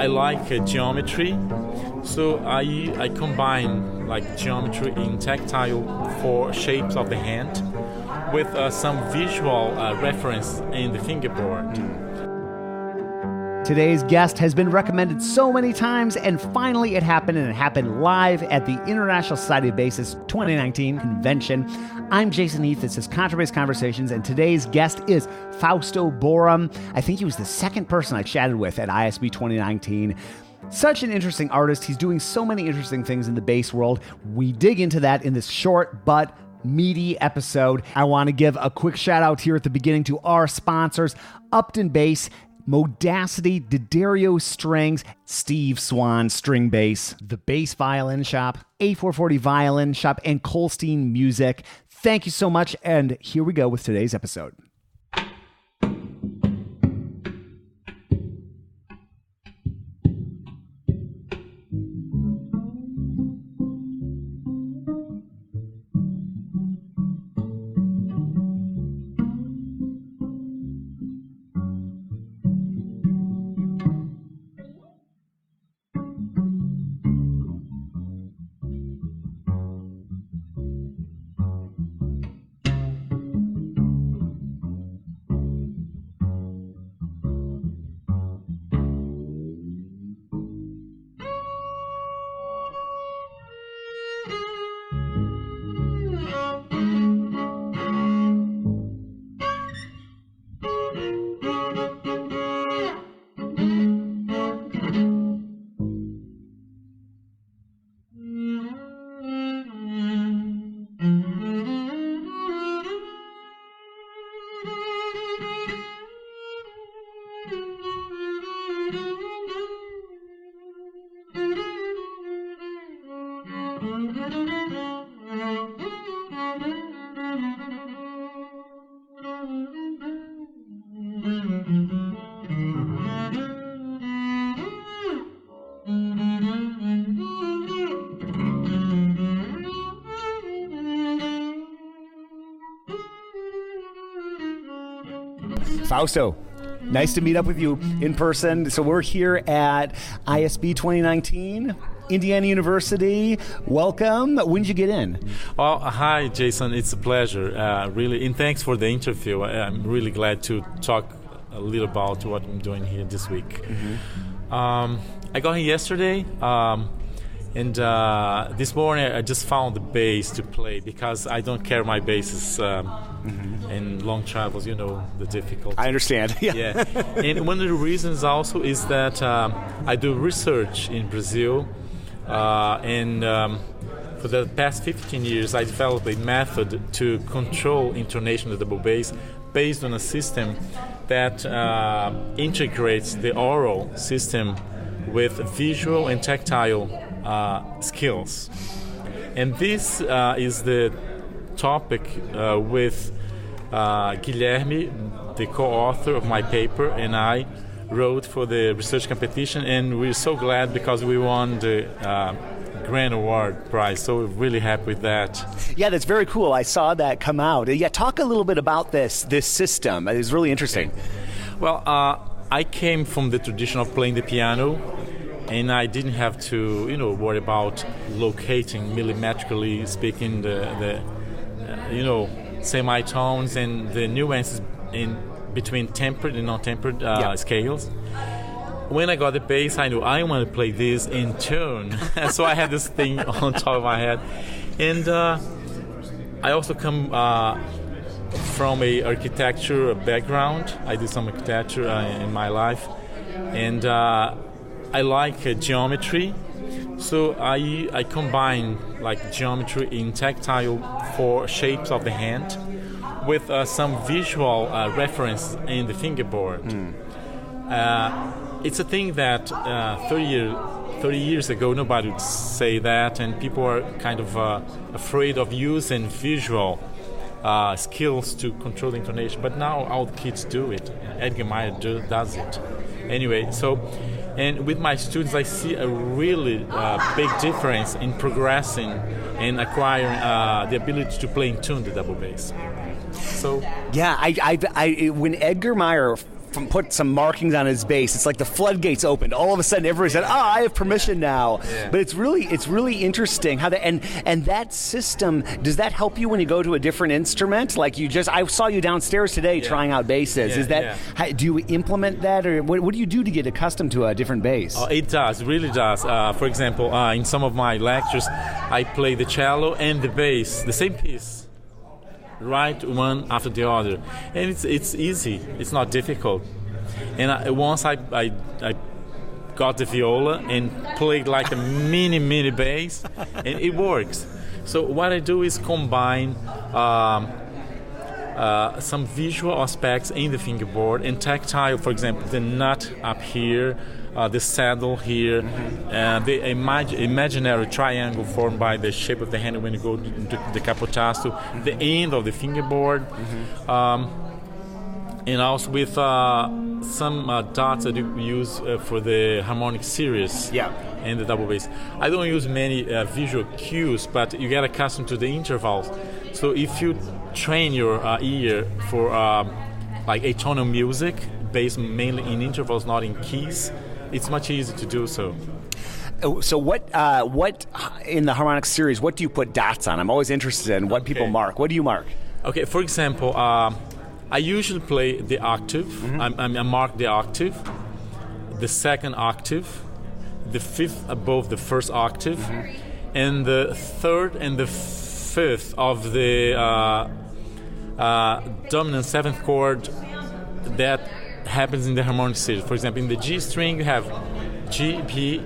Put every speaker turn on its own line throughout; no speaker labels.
I like geometry, so I combine like geometry in tactile for shapes of the hand with some visual reference in the fingerboard.
Today's guest has been recommended so many times, and finally it happened, and it happened live at the International Society of Bassists 2019 convention. I'm Jason Heath. This is Contrabass Conversations, and today's guest is Fausto Borem. I think he was the second person I chatted with at ISB 2019. Such an interesting artist. He's doing so many interesting things in the bass world. We dig into that in this short but meaty episode. I want to give a quick shout out here at the beginning to our sponsors, Upton Bass, Modacity, D'Addario Strings, Steve Swan String Bass, The Bass Violin Shop, A440 Violin Shop, and Colstein Music. Thank you so much, and here we go with today's episode. Fausto, nice to meet up with you in person. So we're here at ISB 2019, Indiana University. Welcome. When did you get in?
Well, hi, Jason. It's a pleasure, really. And thanks for the interview. I'm really glad to talk a little about what I'm doing here this week. Mm-hmm. I got here yesterday, and this morning I just found the bass to play because I don't carry my basses in long travels, you know, the difficulty.
I understand.
Yeah. And one of the reasons also is that I do research in Brazil, and for the past 15 years I developed a method to control intonation of the double bass based on a system that integrates the oral system with visual and tactile skills. And this is the topic with Guilherme, the co-author of my paper, and I wrote for the research competition, and we're so glad because we won the Grand Award prize, so we're really happy with that.
Yeah, that's very cool. I saw that come out. Yeah, talk a little bit about this system. It was really interesting.
Okay. Well, I came from the tradition of playing the piano, and I didn't have to, worry about locating millimetrically speaking the semitones and the nuances in between tempered and non-tempered scales. When I got the bass, I knew I want to play this in tune. So I had this thing on top of my head. And I also come from a architecture background. I did some architecture in my life. And I like geometry. So I combine like geometry in tactile for shapes of the hand with some visual reference in the fingerboard. It's a thing that 30 years ago nobody would say that, and people are kind of afraid of using visual skills to control the intonation. But now all the kids do it. Edgar Meyer does it. Anyway, and with my students, I see a really big difference in progressing and acquiring the ability to play in tune the double bass. So
yeah, I when Edgar Meyer put some markings on his bass, it's like the floodgates opened. All of a sudden, everybody said, I have permission now. Yeah. But it's really interesting how that, and that system, does that help you when you go to a different instrument? Like I saw you downstairs today trying out basses. Is that, do you implement that, or what do you do to get accustomed to a different bass?
It does, it really does. For example, in some of my lectures, I play the cello and the bass, the same piece, right, one after the other, and it's easy. It's not difficult. And once I got the viola and played like a mini bass, and it works. So what I do is combine some visual aspects in the fingerboard and tactile. For example, the nut up here, the saddle here, the imaginary triangle formed by the shape of the hand when you go into the capotasto, the end of the fingerboard, and also with some dots that you use for the harmonic series and the double bass. I don't use many visual cues, but you get accustomed to the intervals. So if you train your ear for like atonal music based mainly in intervals, not in keys, it's much easier to do so.
So what in the harmonic series, what do you put dots on? I'm always interested in what people mark. What do you mark?
Okay, for example, I usually play the octave. I mark the octave, the second octave, the fifth above the first octave, and the third and the fifth of the dominant seventh chord that happens in the harmonic series. For example, in the G string you have G, B,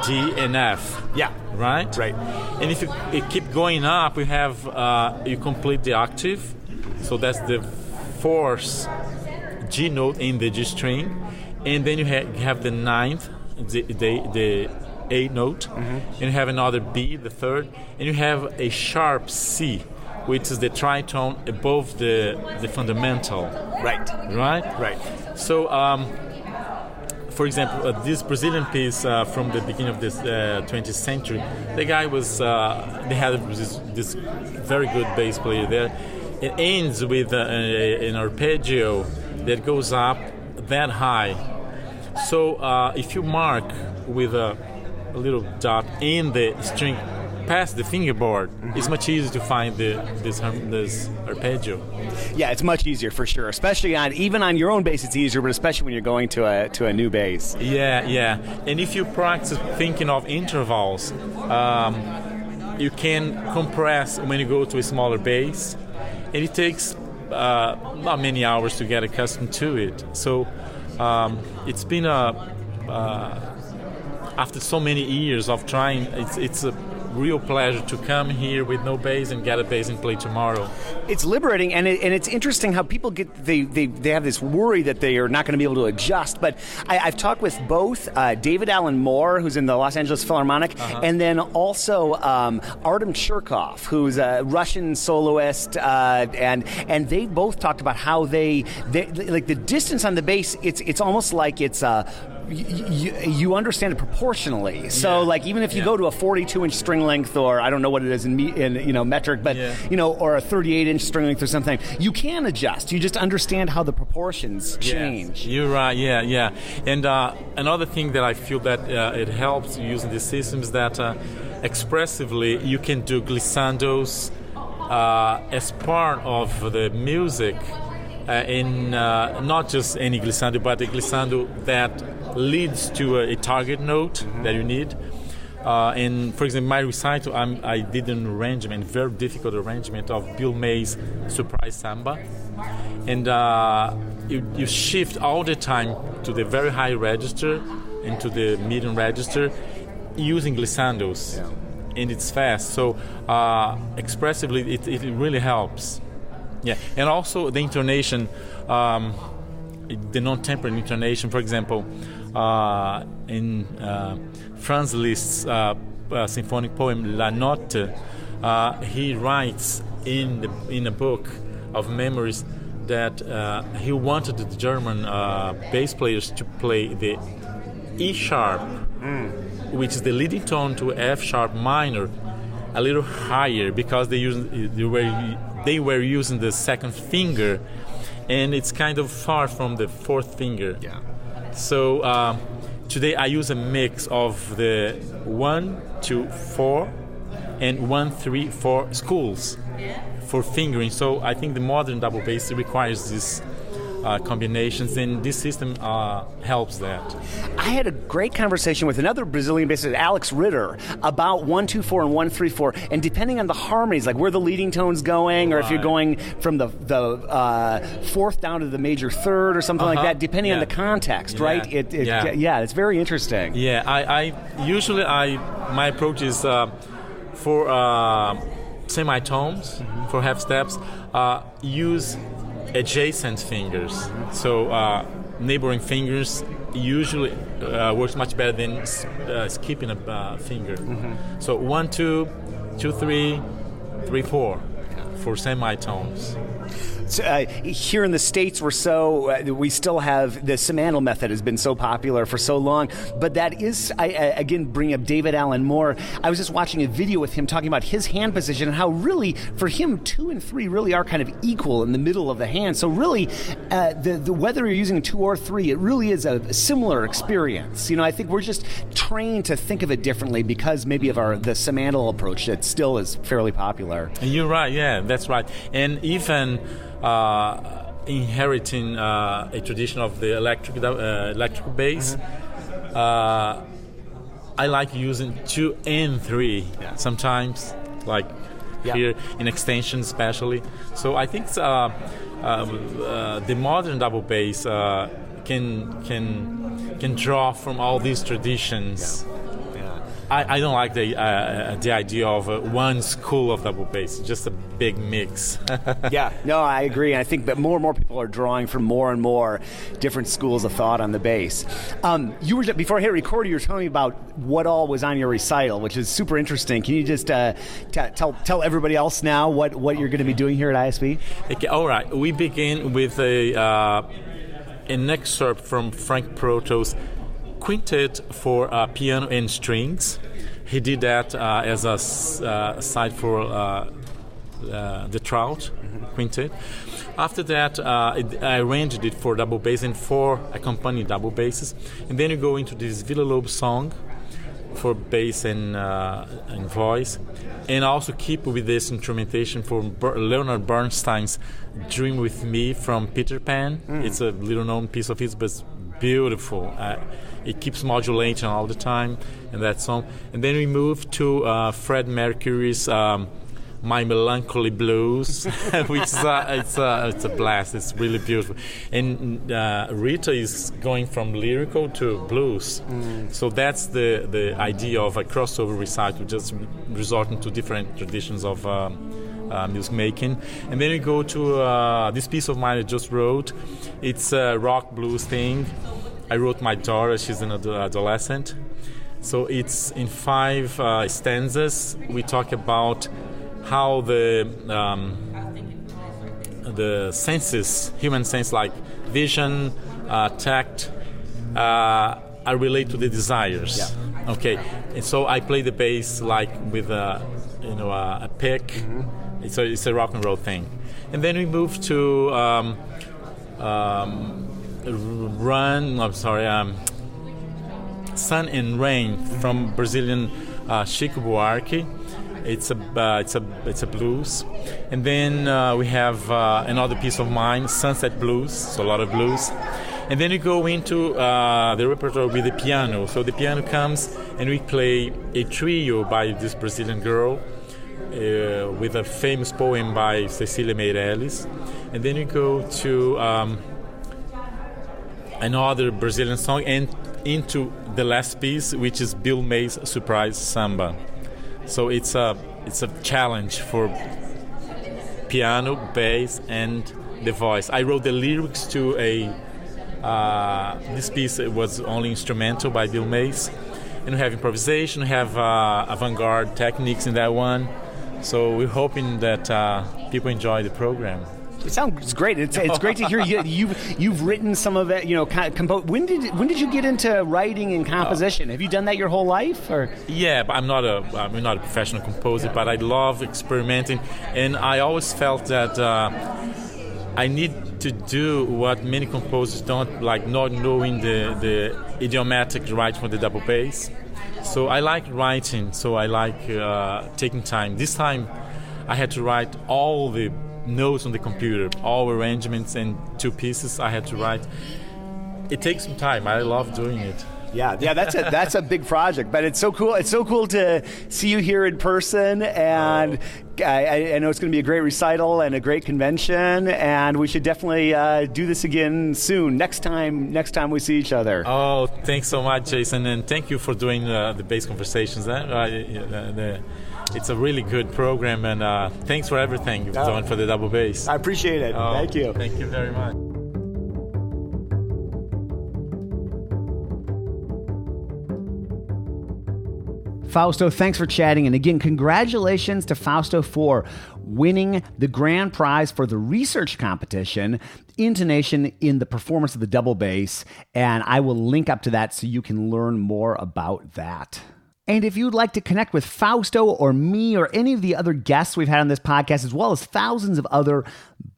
D, and F.
Yeah.
Right?
Right.
And if you keep going up, you have you complete the octave. So that's the fourth G note in the G string, and then you have the ninth, the A note, and you have another B, the third, and you have a sharp C, which is the tritone above the fundamental.
Right.
Right?
Right.
So, for example, this Brazilian piece from the beginning of this 20th century, the guy was, they had this very good bass player there. It ends with an arpeggio that goes up that high. So if you mark with a little dot in the string past the fingerboard, it's much easier to find this arpeggio.
Yeah, it's much easier for sure. Especially even on your own bass, it's easier, but especially when you're going to a new bass.
Yeah. And if you practice thinking of intervals, you can compress when you go to a smaller bass. And it takes not many hours to get accustomed to it. So it's been after so many years of trying, it's a real pleasure to come here with no bass and get a bass and play tomorrow.
It's liberating, and it's interesting how people they have this worry that they are not going to be able to adjust. But I've talked with both David Allen Moore, who's in the Los Angeles Philharmonic, and then also Artem Cherkov, who's a Russian soloist, and they both talked about how they like the distance on the bass. It's almost like it's you understand it proportionally. So like even if you go to a 42-inch string length, or I don't know what it is in metric, but or a 38-inch string length or something, you can adjust. You just understand how the proportions change.
You're right. Yeah. And another thing that I feel that it helps using this system is that expressively you can do glissandos as part of the music. In not just any glissando, but a glissando that leads to a target note that you need. And for example, my recital, I did an arrangement, very difficult arrangement of Bill May's Surprise Samba, and you shift all the time to the very high register and to the medium register using glissandos, and it's fast. So expressively, it really helps. Yeah, and also the intonation, the non-tempered intonation. For example, in Franz Liszt's symphonic poem La Notte, he writes in a book of memories that he wanted the German bass players to play the E sharp, which is the leading tone to F sharp minor, a little higher, because they were using the second finger, and it's kind of far from the fourth finger.
Yeah.
So today I use a mix of the 1, 2, 4 and 1, 3, 4 schools for fingering. So I think the modern double bass requires this combinations, and this system helps that.
I had a great conversation with another Brazilian bassist, Alex Ritter, about 1, 2, 4 and 1, 3, 4, and depending on the harmonies, like where the leading tone's going, or if you're going from the fourth down to the major third or something like that, depending on the context, right? It's very interesting.
Yeah, I usually my approach is for semitones, for half steps, use adjacent fingers. So neighboring fingers usually works much better than skipping a finger. So 1, 2, 2, 3, 3, 4 for semitones.
So, here in the States, we still have the Simandl method has been so popular for so long, but that is, I again bring up David Allen Moore. I was just watching a video with him talking about his hand position and how really, for him, 2 and 3 really are kind of equal in the middle of the hand. So really, the whether you're using 2 or 3, it really is a similar experience. I think we're just trained to think of it differently because maybe of the Simandl approach that still is fairly popular.
You're right, yeah, that's right. And even inheriting a tradition of the electrical bass, I like using 2 and 3 sometimes, like here in extensions especially. So I think the modern double bass can draw from all these traditions. I don't like the idea of one school of double bass, just a big mix.
No, I agree. And I think that more and more people are drawing from more and more different schools of thought on the bass. You were before I hit record, you were telling me about what all was on your recital, which is super interesting. Can you just tell everybody else now what you're going to be doing here at ISB?
Okay, all right. We begin with an excerpt from Frank Proto's Quintet for piano and strings. He did that as a side for the Trout Quintet. After that, I arranged it for double bass and 4 accompanying double basses. And then you go into this Villa-Lobos song for bass and voice. And also keep with this instrumentation for Leonard Bernstein's Dream With Me from Peter Pan. It's a little-known piece of his, but it's beautiful. It keeps modulating all the time in that song. And then we move to Fred Mercury's My Melancholy Blues, which is it's a blast. It's really beautiful. And Rita is going from lyrical to blues. So that's the idea of a crossover recital, just resorting to different traditions of music making. And then we go to this piece of mine I just wrote. It's a rock blues thing. I wrote my daughter, she's an adolescent. So it's in 5 stanzas. We talk about how the senses, human sense like vision, tact, are related to the desires. Okay, and so I play the bass like with a pick. It's a rock and roll thing. And then we move to Sun and Rain from Brazilian Chico Buarque. It's a blues. And then we have another piece of mine, Sunset Blues, so a lot of blues. And then we go into the repertoire with the piano. So the piano comes and we play a trio by this Brazilian girl with a famous poem by Cecília Meirelles. And then you go to another Brazilian song and into the last piece, which is Bill May's Surprise Samba. So it's a challenge for piano, bass, and the voice. I wrote the lyrics to this piece. It was only instrumental by Bill Mays, and we have improvisation, we have avant-garde techniques in that one. So we're hoping that people enjoy the program.
It sounds great. It's great to hear you've written some of it. When did you get into writing and composition? Have you done that your whole life? Or?
Yeah, but I'm not a professional composer, but I love experimenting, and I always felt that I need to do what many composers don't, like not knowing the idiomatic right for the double bass. So I like writing, so I like taking time. This time I had to write all the notes on the computer, all arrangements and 2 pieces I had to write. It takes some time. I love doing it.
Yeah, that's a big project, but it's so cool. It's so cool to see you here in person, and I know it's going to be a great recital and a great convention, and we should definitely do this again soon. Next time we see each other.
Oh, thanks so much, Jason, and thank you for doing the Bass Conversations. It's a really good program, and thanks for everything you've done for the double bass.
I appreciate it. Thank you.
Thank you very much.
Fausto, thanks for chatting. And again, congratulations to Fausto for winning the grand prize for the research competition, Intonation in the Performance of the Double Bass. And I will link up to that so you can learn more about that. And if you'd like to connect with Fausto or me or any of the other guests we've had on this podcast, as well as thousands of other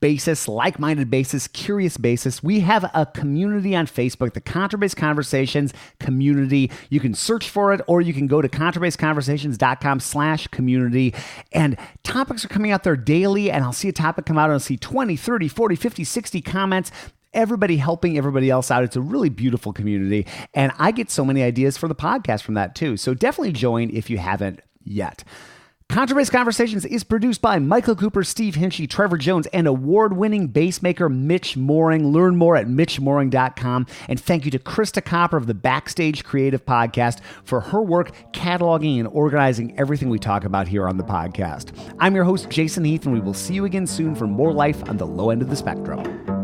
bassists, like-minded bassists, curious bassists, we have a community on Facebook, the Contrabass Conversations community. You can search for it, or you can go to contrabassconversations.com/community. And topics are coming out there daily, and I'll see a topic come out and I'll see 20, 30, 40, 50, 60 comments. Everybody helping everybody else out. It's a really beautiful community, and I get so many ideas for the podcast from that too. So definitely join if you haven't yet. Contrabass Conversations is produced by Michael Cooper, Steve Hinchy, Trevor Jones, and award-winning bass maker Mitch Mooring. Learn more at mitchmooring.com. And thank you to Krista Copper of the Backstage Creative Podcast for her work cataloging and organizing everything we talk about here on the podcast. I'm your host, Jason Heath, and we will see you again soon for more life on the low end of the spectrum.